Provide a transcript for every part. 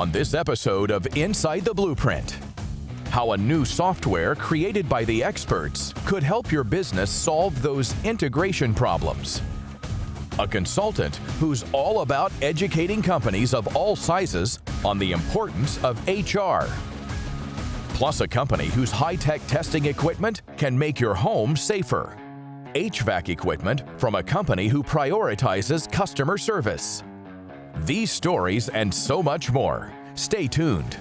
On this episode of Inside the Blueprint, how a new software created by the experts could help your business solve those integration problems. A consultant who's all about educating companies of all sizes on the importance of HR. Plus a company whose high-tech testing equipment can make your home safer. HVAC equipment from a company who prioritizes customer service. These stories and so much more. Stay tuned.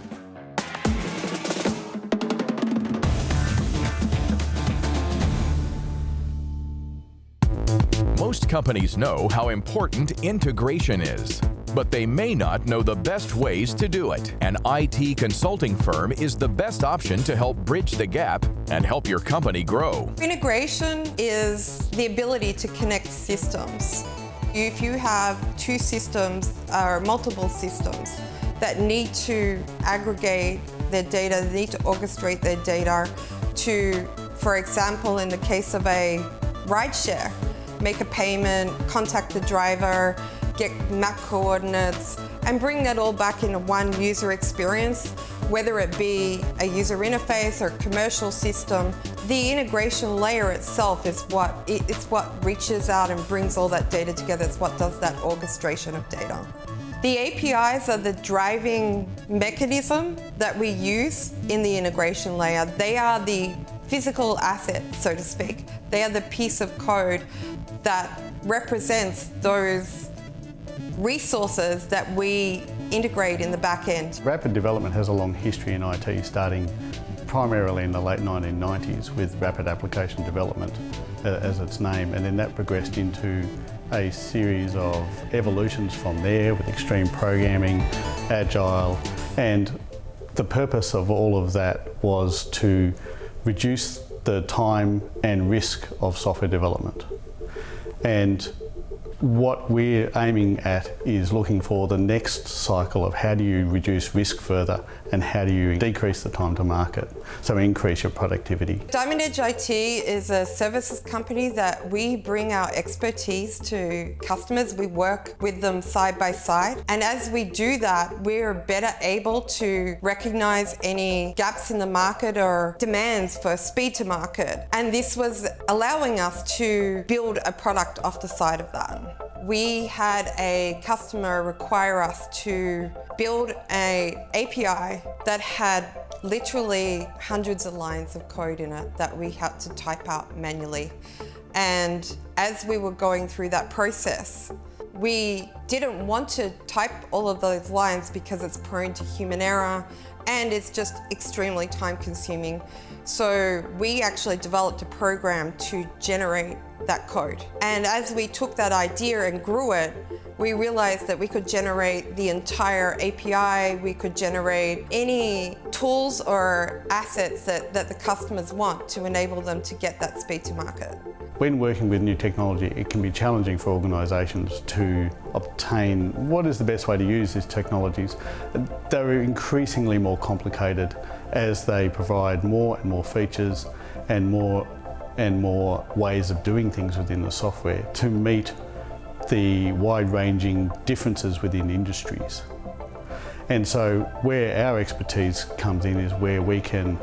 Most companies know how important integration is, but they may not know the best ways to do it. An IT consulting firm is the best option to help bridge the gap and help your company grow. Integration is the ability to connect systems. If you have two systems or multiple systems that need to aggregate their data, they need to orchestrate their data to, for example, in the case of a rideshare, make a payment, contact the driver, get map coordinates, and bring that all back into one user experience, whether it be a user interface or a commercial system. The integration layer itself is what reaches out and brings all that data together. It's what does that orchestration of data. The APIs are the driving mechanism that we use in the integration layer. They are the physical asset, so to speak. They are the piece of code that represents those resources that we integrate in the back end. Rapid development has a long history in IT, starting primarily in the late 1990s with rapid application development as its name, and then that progressed into a series of evolutions from there with extreme programming, agile, and the purpose of all of that was to reduce the time and risk of software development. And what we're aiming at is looking for the next cycle of how do you reduce risk further and how do you decrease the time to market, so increase your productivity. Diamond Edge IT is a services company that we bring our expertise to customers. We work with them side by side, and as we do that, we're better able to recognize any gaps in the market or demands for speed to market. And this was allowing us to build a product off the side of that. We had a customer require us to build an API that had literally hundreds of lines of code in it that we had to type out manually. And as we were going through that process, we didn't want to type all of those lines because it's prone to human error and it's just extremely time consuming. So we actually developed a program to generate that code. And as we took that idea and grew it, we realized that we could generate the entire API, we could generate any tools or assets that the customers want to enable them to get that speed to market. When working with new technology, it can be challenging for organisations to obtain what is the best way to use these technologies. They're increasingly more complicated as they provide more and more features and more ways of doing things within the software to meet the wide-ranging differences within industries. And so where our expertise comes in is where we can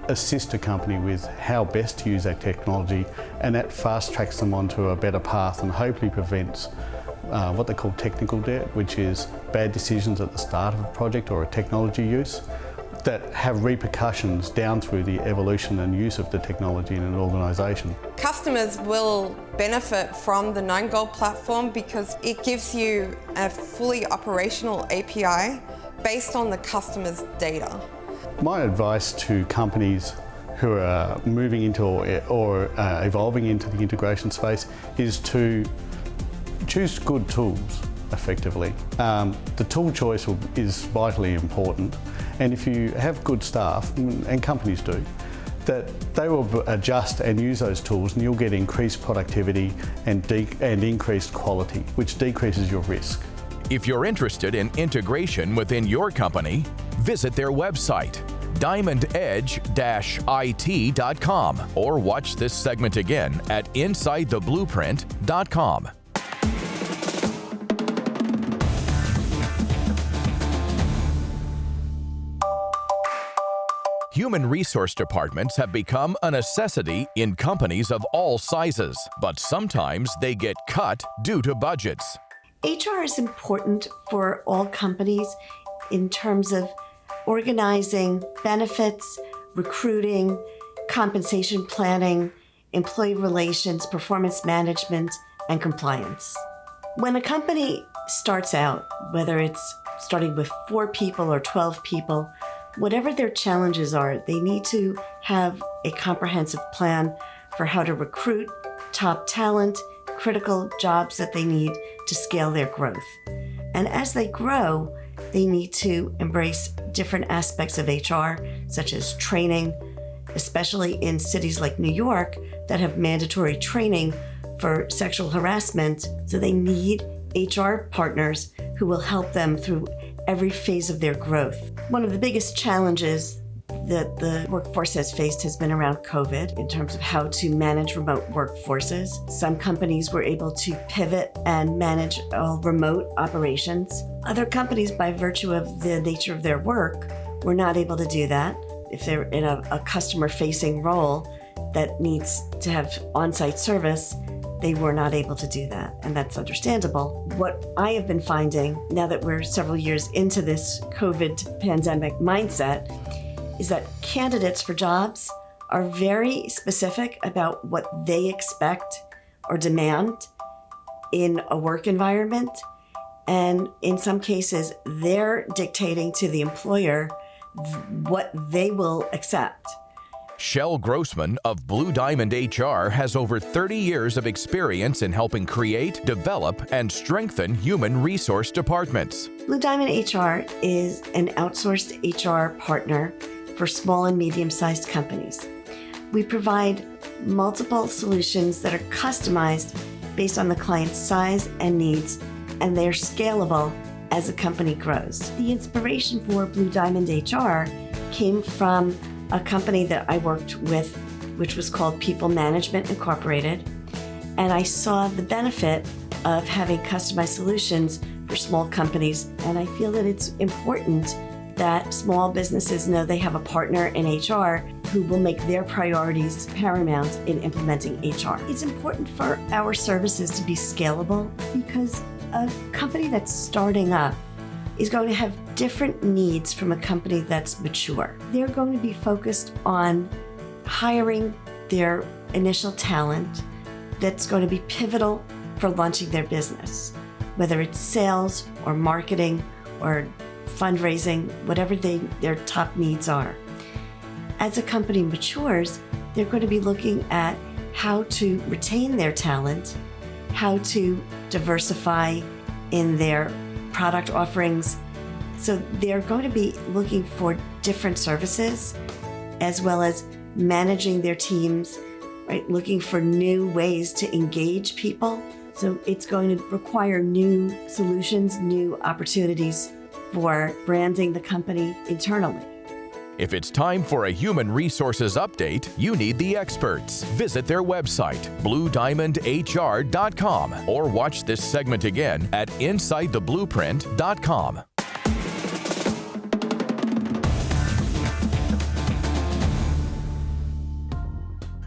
assist a company with how best to use that technology, and that fast tracks them onto a better path and hopefully prevents what they call technical debt, which is bad decisions at the start of a project or a technology use that have repercussions down through the evolution and use of the technology in an organisation. Customers will benefit from the 9Gold platform because it gives you a fully operational API based on the customer's data. My advice to companies who are moving into or evolving into the integration space is to choose good tools effectively. The tool choice is vitally important, and if you have good staff, and companies do, that they will adjust and use those tools, and you'll get increased productivity and increased quality, which decreases your risk. If you're interested in integration within your company, visit their website, diamondedge-it.com, or watch this segment again at insidetheblueprint.com. Human resource departments have become a necessity in companies of all sizes, but sometimes they get cut due to budgets. HR is important for all companies in terms of organizing benefits, recruiting, compensation planning, employee relations, performance management, and compliance. When a company starts out, whether it's starting with 4 people or 12 people, whatever their challenges are, they need to have a comprehensive plan for how to recruit top talent, critical jobs that they need to scale their growth. And as they grow, they need to embrace different aspects of HR, such as training, especially in cities like New York that have mandatory training for sexual harassment. So they need HR partners who will help them through every phase of their growth. One of the biggest challenges that the workforce has faced has been around COVID in terms of how to manage remote workforces. Some companies were able to pivot and manage remote operations. Other companies, by virtue of the nature of their work, were not able to do that. If they're in a customer-facing role that needs to have on-site service, they were not able to do that, and that's understandable. What I have been finding, now that we're several years into this COVID pandemic mindset, is that candidates for jobs are very specific about what they expect or demand in a work environment, and in some cases, they're dictating to the employer what they will accept. Shel Grossman of Blue Diamond HR has over 30 years of experience in helping create, develop, and strengthen human resource departments. Blue Diamond HR is an outsourced HR partner for small and medium-sized companies. We provide multiple solutions that are customized based on the client's size and needs, and they're scalable as a company grows. The inspiration for Blue Diamond HR came from a company that I worked with, which was called People Management Incorporated, and I saw the benefit of having customized solutions for small companies, and I feel that it's important that small businesses know they have a partner in HR who will make their priorities paramount in implementing HR. It's important for our services to be scalable because a company that's starting up is going to have different needs from a company that's mature. They're going to be focused on hiring their initial talent that's going to be pivotal for launching their business, whether it's sales or marketing or fundraising, whatever their top needs are. As a company matures, they're going to be looking at how to retain their talent, how to diversify in their product offerings. So they're going to be looking for different services as well as managing their teams, right? Looking for new ways to engage people. So it's going to require new solutions, new opportunities for branding the company internally. If it's time for a human resources update, you need the experts. Visit their website, bluediamondhr.com, or watch this segment again at insidetheblueprint.com.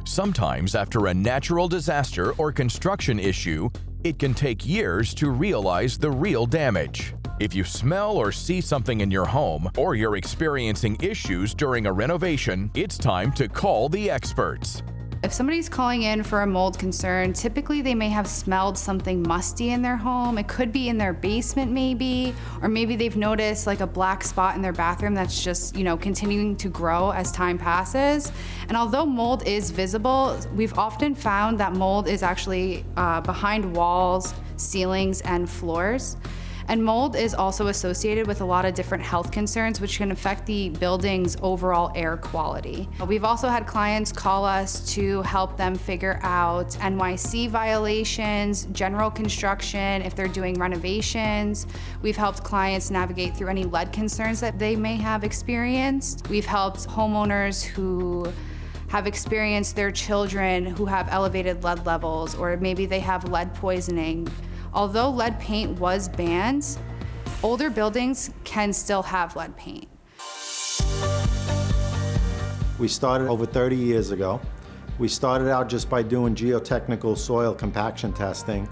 Sometimes after a natural disaster or construction issue, it can take years to realize the real damage. If you smell or see something in your home, or you're experiencing issues during a renovation, it's time to call the experts. If somebody's calling in for a mold concern, typically they may have smelled something musty in their home. It could be in their basement maybe, or maybe they've noticed like a black spot in their bathroom that's just, continuing to grow as time passes. And although mold is visible, we've often found that mold is actually behind walls, ceilings, and floors. And mold is also associated with a lot of different health concerns, which can affect the building's overall air quality. We've also had clients call us to help them figure out NYC violations, general construction, if they're doing renovations. We've helped clients navigate through any lead concerns that they may have experienced. We've helped homeowners who have experienced their children who have elevated lead levels, or maybe they have lead poisoning. Although lead paint was banned, older buildings can still have lead paint. We started over 30 years ago. We started out just by doing geotechnical soil compaction testing,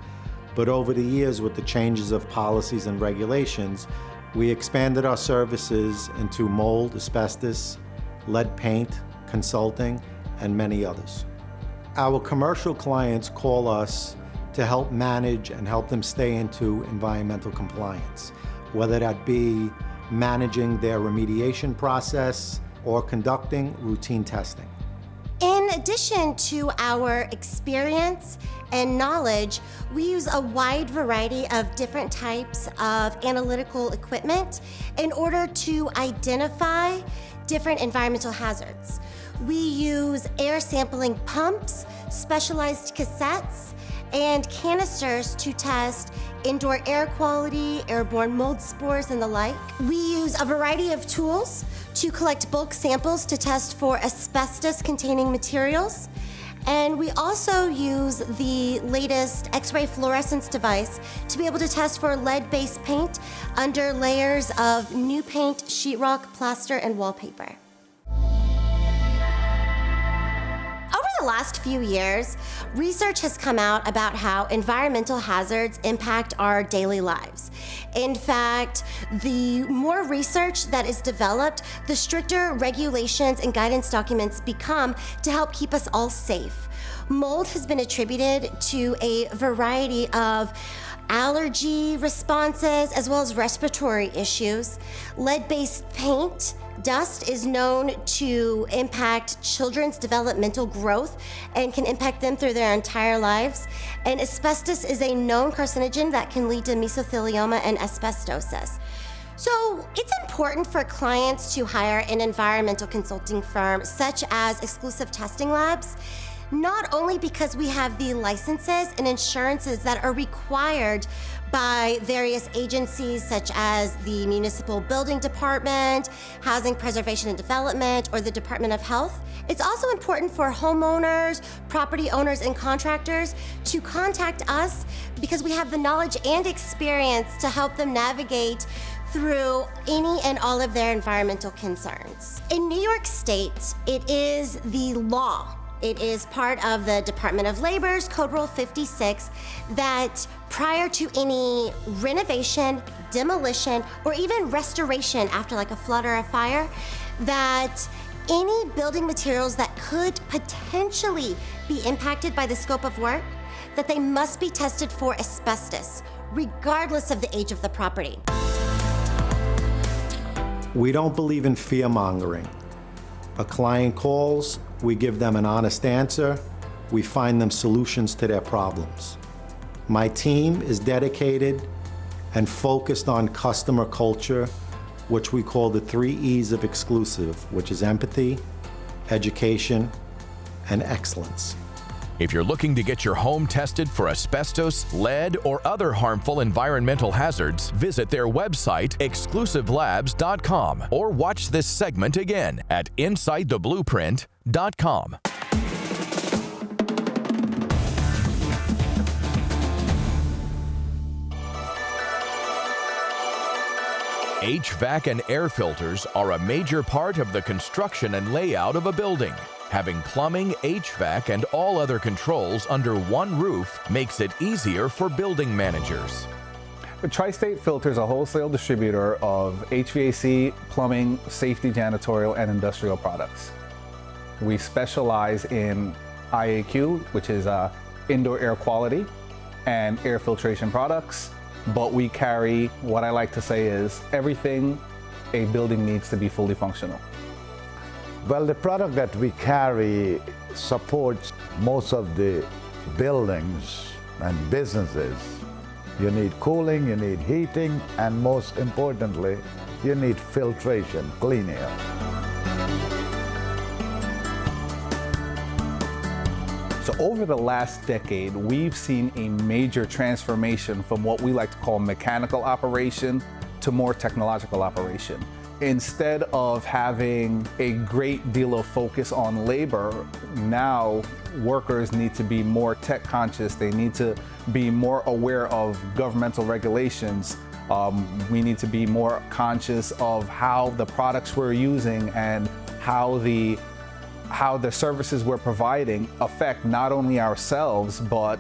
but over the years with the changes of policies and regulations, we expanded our services into mold, asbestos, lead paint, consulting, and many others. Our commercial clients call us to help manage and help them stay into environmental compliance, whether that be managing their remediation process or conducting routine testing. In addition to our experience and knowledge, we use a wide variety of different types of analytical equipment in order to identify different environmental hazards. We use air sampling pumps, specialized cassettes, and canisters to test indoor air quality, airborne mold spores, and the like. We use a variety of tools to collect bulk samples to test for asbestos-containing materials. And we also use the latest X-ray fluorescence device to be able to test for lead-based paint under layers of new paint, sheetrock, plaster, and wallpaper. Over the last few years, research has come out about how environmental hazards impact our daily lives. In fact, the more research that is developed, the stricter regulations and guidance documents become to help keep us all safe. Mold has been attributed to a variety of allergy responses as well as respiratory issues. Lead-based paint, dust is known to impact children's developmental growth and can impact them through their entire lives. And asbestos is a known carcinogen that can lead to mesothelioma and asbestosis. So it's important for clients to hire an environmental consulting firm such as Exclusive Testing Labs, not only because we have the licenses and insurances that are required by various agencies such as the Municipal Building Department, Housing Preservation and Development, or the Department of Health. It's also important for homeowners, property owners, and contractors to contact us because we have the knowledge and experience to help them navigate through any and all of their environmental concerns. In New York State, it is the law. It is part of the Department of Labor's Code Rule 56 that prior to any renovation, demolition, or even restoration after like a flood or a fire, that any building materials that could potentially be impacted by the scope of work, that they must be tested for asbestos, regardless of the age of the property. We don't believe in fear-mongering. A client calls, we give them an honest answer, we find them solutions to their problems. My team is dedicated and focused on customer culture, which we call the 3 E's of Exclusive, which is empathy, education, and excellence. If you're looking to get your home tested for asbestos, lead, or other harmful environmental hazards, visit their website, exclusivelabs.com, or watch this segment again at InsideTheBlueprint.com. HVAC and air filters are a major part of the construction and layout of a building. Having plumbing, HVAC, and all other controls under one roof makes it easier for building managers. Tristate Filter is a wholesale distributor of HVAC, plumbing, safety, janitorial, and industrial products. We specialize in IAQ, which is indoor air quality, and air filtration products, but we carry what I like to say is everything a building needs to be fully functional. Well, the product that we carry supports most of the buildings and businesses. You need cooling, you need heating, and most importantly, you need filtration, clean air. So over the last decade, we've seen a major transformation from what we like to call mechanical operation to more technological operation. Instead of having a great deal of focus on labor, now workers need to be more tech conscious. They need to be more aware of governmental regulations. We need to be more conscious of how the products we're using and how the how the services we're providing affect not only ourselves, but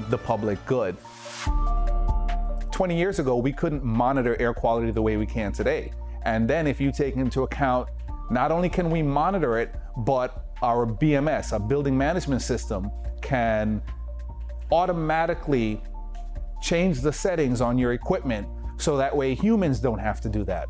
the public good. 20 years ago, we couldn't monitor air quality the way we can today. And then if you take into account, not only can we monitor it, but our BMS, a building management system, can automatically change the settings on your equipment so that way humans don't have to do that.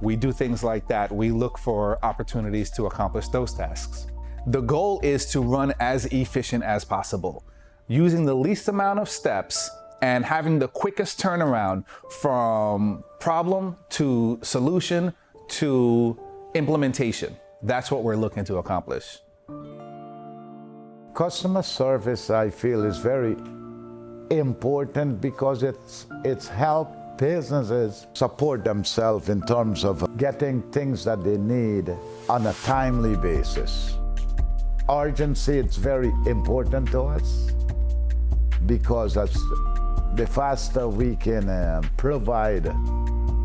We do things like that. We look for opportunities to accomplish those tasks. The goal is to run as efficient as possible, using the least amount of steps and having the quickest turnaround from problem to solution to implementation. That's what we're looking to accomplish. Customer service, I feel, is very important because it's helped businesses support themselves in terms of getting things that they need on a timely basis. Urgency, it's very important to us because the faster we can provide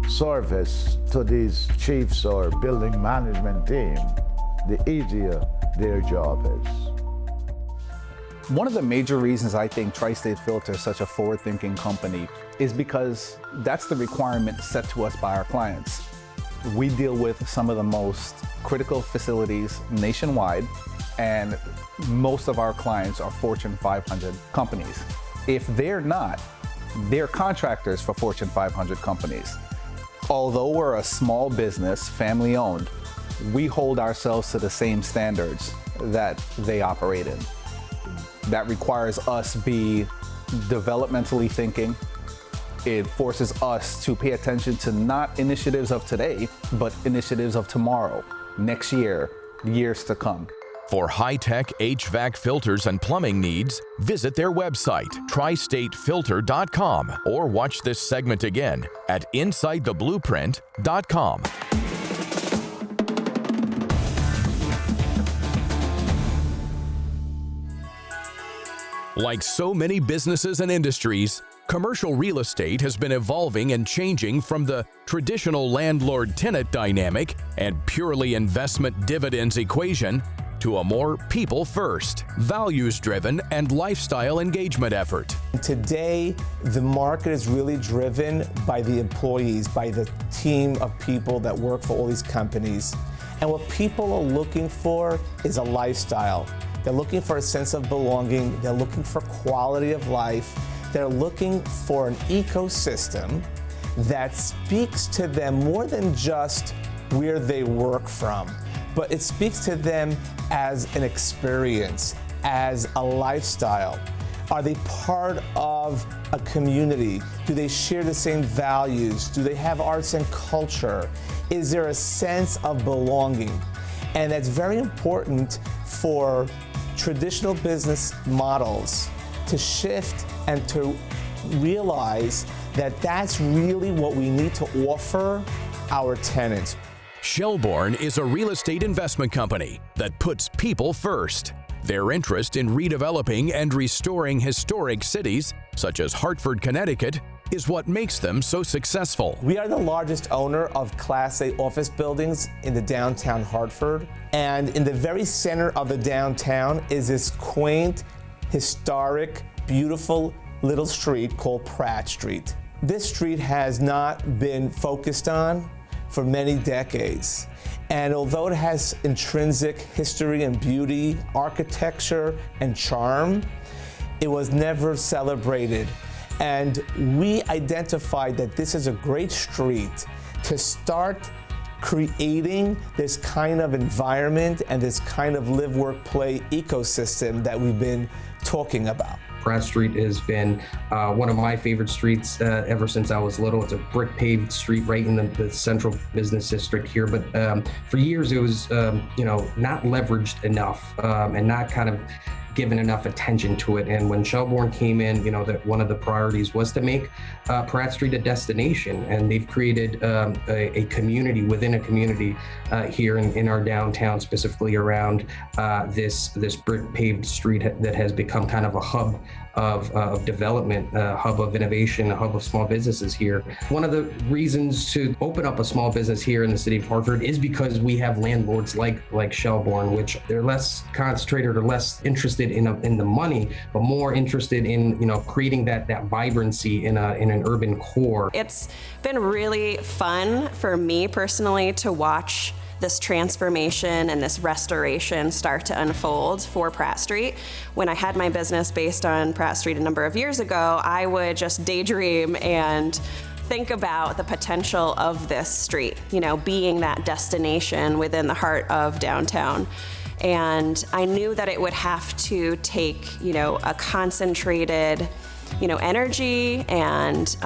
service to these chiefs or building management team, the easier their job is. One of the major reasons I think Tristate Filter is such a forward-thinking company is because that's the requirement set to us by our clients. We deal with some of the most critical facilities nationwide, and most of our clients are Fortune 500 companies. If they're not, they're contractors for Fortune 500 companies. Although we're a small business, family-owned, we hold ourselves to the same standards that they operate in. That requires us be developmentally thinking. It forces us to pay attention to not initiatives of today, but initiatives of tomorrow, next year, years to come. For high-tech HVAC filters and plumbing needs, visit their website, tristatefilter.com, or watch this segment again at insidetheblueprint.com. Like so many businesses and industries, commercial real estate has been evolving and changing from the traditional landlord-tenant dynamic and purely investment dividends equation to a more people-first, values-driven, and lifestyle engagement effort. Today, the market is really driven by the employees, by the team of people that work for all these companies. And what people are looking for is a lifestyle. They're looking for a sense of belonging. They're looking for quality of life. They're looking for an ecosystem that speaks to them more than just where they work from, but it speaks to them as an experience, as a lifestyle. Are they part of a community? Do they share the same values? Do they have arts and culture? Is there a sense of belonging? And that's very important for traditional business models to shift and to realize that that's really what we need to offer our tenants. Shelbourne is a real estate investment company that puts people first. Their interest in redeveloping and restoring historic cities, such as Hartford, Connecticut, is what makes them so successful. We are the largest owner of Class A office buildings in the downtown Hartford. And in the very center of the downtown is this quaint, historic, beautiful little street called Pratt Street. This street has not been focused on for many decades. And although it has intrinsic history and beauty, architecture and charm, it was never celebrated. And we identified that this is a great street to start creating this kind of environment and this kind of live, work, play ecosystem that we've been talking about. Pratt Street has been one of my favorite streets ever since I was little. It's a brick paved street right in the central business district here. But for years it was, not leveraged enough and not kind of given enough attention to it. And when Shelbourne came in, that one of the priorities was to make Pratt Street a destination. And they've created a community within a community here in our downtown, specifically around this brick paved street that has become kind of a hub of development, a hub of innovation, a hub of small businesses here. One of the reasons to open up a small business here in the city of Hartford is because we have landlords like Shelbourne, which they're less concentrated or less interested in the money, but more interested in creating that vibrancy in an urban core. It's been really fun for me personally to watch this transformation and this restoration start to unfold for Pratt Street. When I had my business based on Pratt Street a number of years ago, I would just daydream and think about the potential of this street, being that destination within the heart of downtown. And I knew that it would have to take, a concentrated, energy and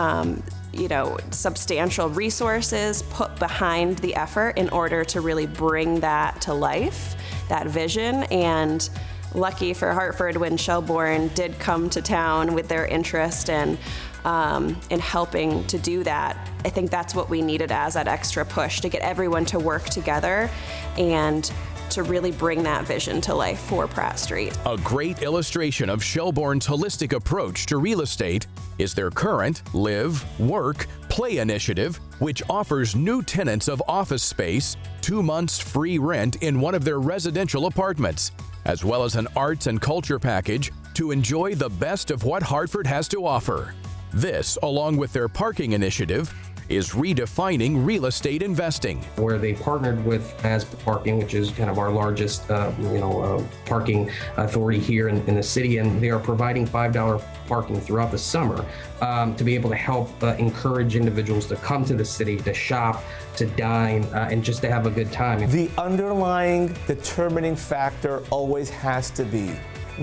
substantial resources put behind the effort in order to really bring that to life, that vision. And lucky for Hartford when Shelbourne did come to town with their interest in helping to do that. I think that's what we needed as that extra push to get everyone to work together and to really bring that vision to life for Pratt Street. A great illustration of Shelbourne's holistic approach to real estate is their current Live, Work, Play initiative, which offers new tenants of office space 2 months free rent in one of their residential apartments, as well as an arts and culture package to enjoy the best of what Hartford has to offer. This, along with their parking initiative, is redefining real estate investing. Where they partnered with As Parking, which is kind of our largest parking authority here in the city, and they are providing $5 parking throughout the summer to be able to help encourage individuals to come to the city, to shop, to dine, and just to have a good time. The underlying determining factor always has to be,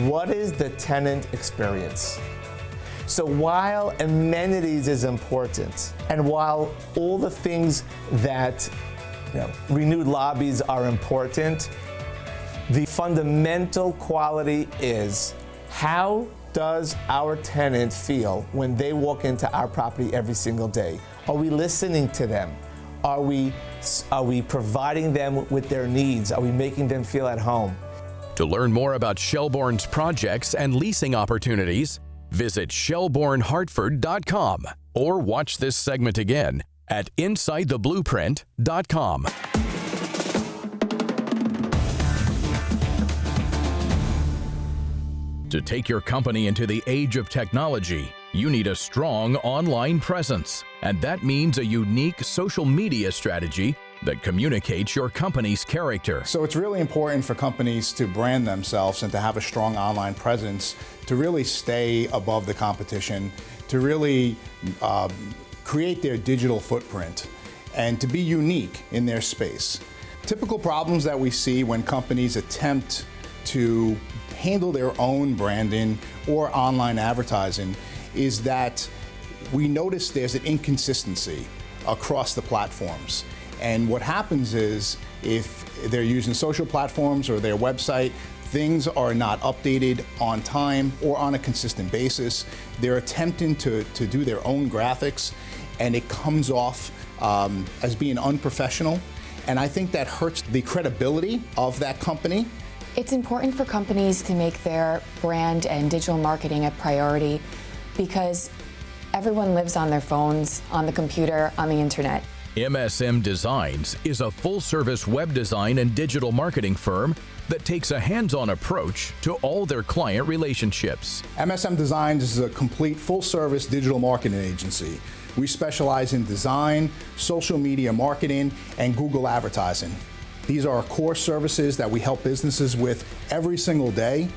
what is the tenant experience? So while amenities is important, and while all the things that renewed lobbies are important, the fundamental quality is, how does our tenant feel when they walk into our property every single day? Are we listening to them? Are we providing them with their needs? Are we making them feel at home? To learn more about Shelbourne's projects and leasing opportunities, visit shelbournehartford.com or watch this segment again at insidetheblueprint.com. To take your company into the age of technology, you need a strong online presence, and that means a unique social media strategy that communicates your company's character. So it's really important for companies to brand themselves and to have a strong online presence, to really stay above the competition, to really create their digital footprint, and to be unique in their space. Typical problems that we see when companies attempt to handle their own branding or online advertising is that we notice there's an inconsistency across the platforms. And what happens is, if they're using social platforms or their website, things are not updated on time or on a consistent basis. They're attempting to do their own graphics, and it comes off as being unprofessional. And I think that hurts the credibility of that company. It's important for companies to make their brand and digital marketing a priority because everyone lives on their phones, on the computer, on the internet. MSM Designs is a full-service web design and digital marketing firm that takes a hands-on approach to all their client relationships. MSM Designs is a complete full-service digital marketing agency. We specialize in design, social media marketing, and Google advertising. These are our core services that we help businesses with every single day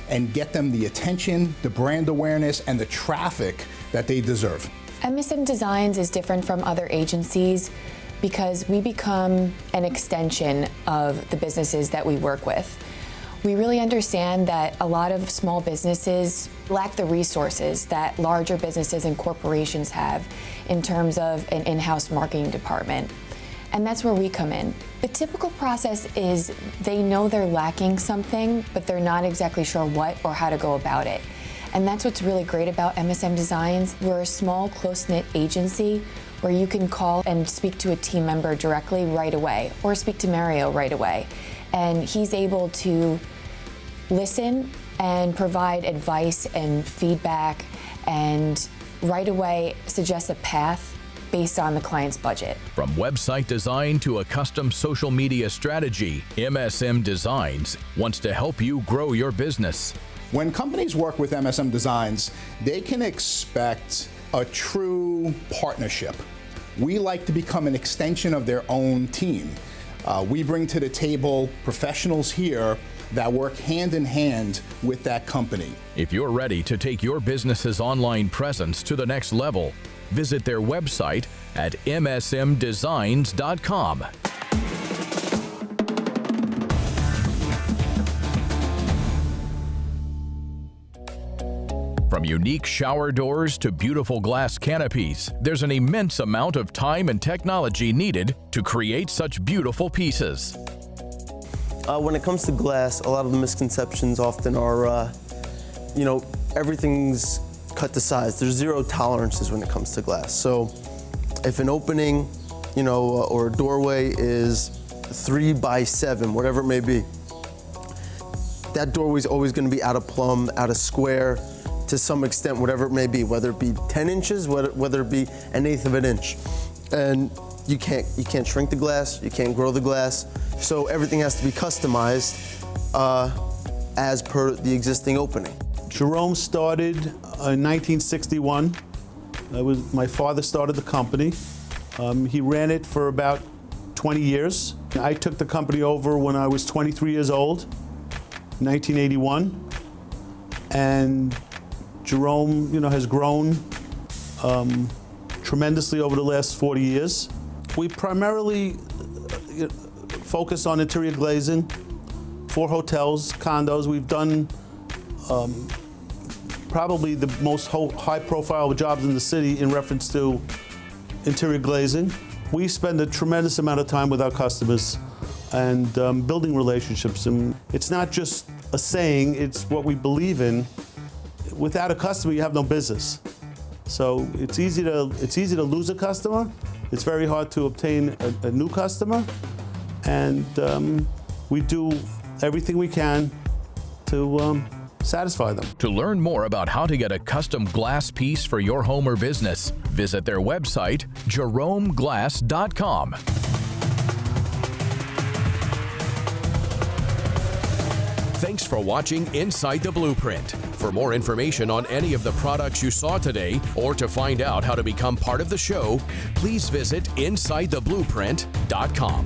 and get them the attention, the brand awareness, and the traffic that they deserve. MSM Designs is different from other agencies because we become an extension of the businesses that we work with. We really understand that a lot of small businesses lack the resources that larger businesses and corporations have in terms of an in-house marketing department. And that's where we come in. The typical process is they know they're lacking something, but they're not exactly sure what or how to go about it. And that's what's really great about MSM Designs. We're a small, close-knit agency where you can call and speak to a team member directly right away, or speak to Mario right away. And he's able to listen and provide advice and feedback and right away suggest a path based on the client's budget. From website design to a custom social media strategy, MSM Designs wants to help you grow your business. When companies work with MSM Designs, they can expect a true partnership. We like to become an extension of their own team. We bring to the table professionals here that work hand in hand with that company. If you're ready to take your business's online presence to the next level, visit their website at msmdesigns.com. From unique shower doors to beautiful glass canopies, there's an immense amount of time and technology needed to create such beautiful pieces. When it comes to glass, a lot of the misconceptions often are, everything's cut to size. There's zero tolerances when it comes to glass. So if an opening, or a doorway is 3 by 7, whatever it may be, that doorway is always going to be out of plumb, out of square, to some extent, whatever it may be, whether it be 10 inches, whether it be 1/8 of an inch. And you can't shrink the glass, you can't grow the glass, so everything has to be customized as per the existing opening. Jerome started in 1961. My father started the company. He ran it for about 20 years. I took the company over when I was 23 years old, 1981. And Jerome, has grown tremendously over the last 40 years. We primarily focus on interior glazing for hotels, condos. We've done probably the most high-profile jobs in the city in reference to interior glazing. We spend a tremendous amount of time with our customers and building relationships. And it's not just a saying, it's what we believe in. Without a customer, you have no business. So it's easy to lose a customer. It's very hard to obtain a new customer. And we do everything we can to satisfy them. To learn more about how to get a custom glass piece for your home or business, visit their website, jeromeglass.com. Thanks for watching Inside the Blueprint. For more information on any of the products you saw today, or to find out how to become part of the show, please visit InsideTheBlueprint.com.